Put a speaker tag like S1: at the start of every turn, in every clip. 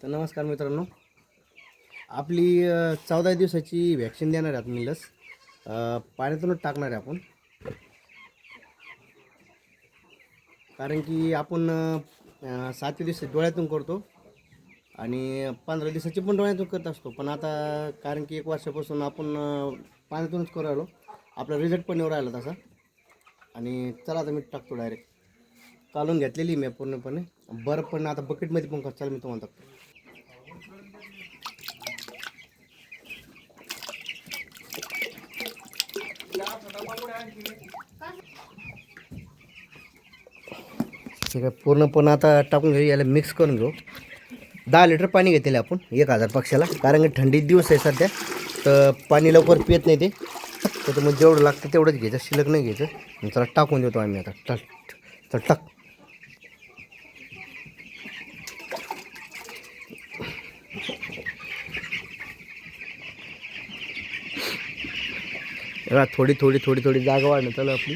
S1: तर नमस्कार मित्रांनो, आपली 14 दिवसाची व्हॅक्सिन देणार आहे आपण लस. पाण्यातूनच टाकणार आहे आपण, कारण की आपण 7 दिवस डोळ्यातून करतो आणि 15 दिवसाची पण डोळ्यातून करत असतो. पण आता कारण की 1 वर्षापासून आपण पाण्यातूनच करू राहिलो, आपला रिझल्ट पण येऊ राहिला तसा. आणि चला आता मी टाकतो डायरेक्ट. काढून घेतलेली मी पूर्णपणे. बरं पण आता बकेटमध्ये पण चला मी तुम्हाला टाकतो. ठीक आहे, पूर्णपणे आता टाकून घेऊ. याला मिक्स करून घेऊ. 10 लिटर पाणी घेतले आपण 1000 पक्षाला, कारण की थंडीत दिवस आहे सध्या, तर पाणी लवकर पित नाही ते. त्याच्यामुळे जेवढं लागतं तेवढंच घ्यायचं, शिल्लक नाही घ्यायचं. चला टाकून देतो आम्ही आता. चल टाक. थोडी थोडी थोडी थोडी जागा वाढणं चालू आपली.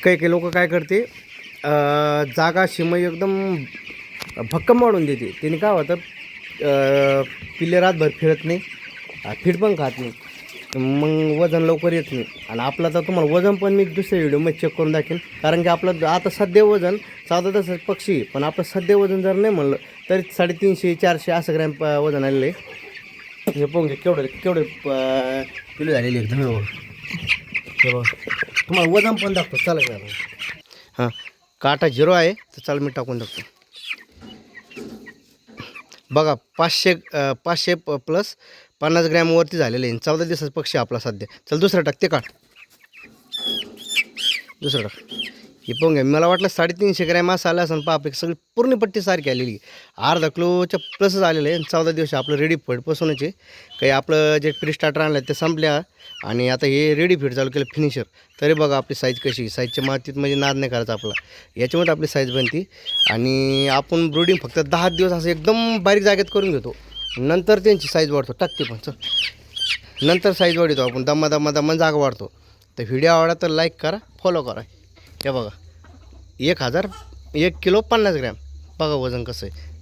S1: काही काही लोक काय करते, जागा शिमई एकदम भक्कम वाढून देते. त्याने काय होतं, पिल्ले रातभर फिरत नाही, फिट पण खात नाही, मग वजन लवकर येत नाही. आणि आपलं तर तुम्हाला वजन पण मी दुसऱ्या व्हिडिओमध्ये चेक करून दाखवेन. कारण की आपलं आता सध्या वजन 14 तासाचं पक्षी, पण आपलं सध्या वजन जर नाही म्हणलं तरी 350-400 असं ग्रॅम वजन आलेलं आहे. हे पाहून घ्या केवढं केवढे किलो झालेले एकदम. हे बघा, तुम्हाला वजन पण दाखतो. चला घ्या. हां, काटा 0 आहे, तर चला मी टाकून टाकतो. बघा 500 प्लस 50 ग्रॅमवरती झालेले आहे. 14 दिवसाचा पक्षी आपला सध्या. चल दुसरं टाक, ते काढ. दुसरं टाक. हे पाहून घ्या, मला वाटलं 350 ग्रॅम असं आलं असं. पाप सगळी पूर्ण पट्टी सारखी आलेली, अर्धा किलोच्या प्लसच आलेलं आहे. 14 दिवस आपलं रेडी फीडपासूनच आहे. काही आपलं जे प्री स्टार्टर आणलं ते संपल्या, आणि आता हे रेडी फीड चालू केलं फिनिशर. तरी बघा आपली साईज कशी. साईजच्या मातीत म्हणजे नाद नाही करायचा आपला, याच्यामध्ये आपली साईज बनती. आणि आपण ब्रूडिंग फक्त 10 दिवस असं एकदम बारीक जागेत करून घेतो, नंतर त्यांची साईज वाढतो. टाकते पण चल, नंतर साईज वाढवतो आपण. दमा जागा वाढतो. तर व्हिडिओ आवडला तर लाईक करा, फॉलो करा. हे बघा 1 किलो 50 ग्रॅम. बघा वजन कसं आहे.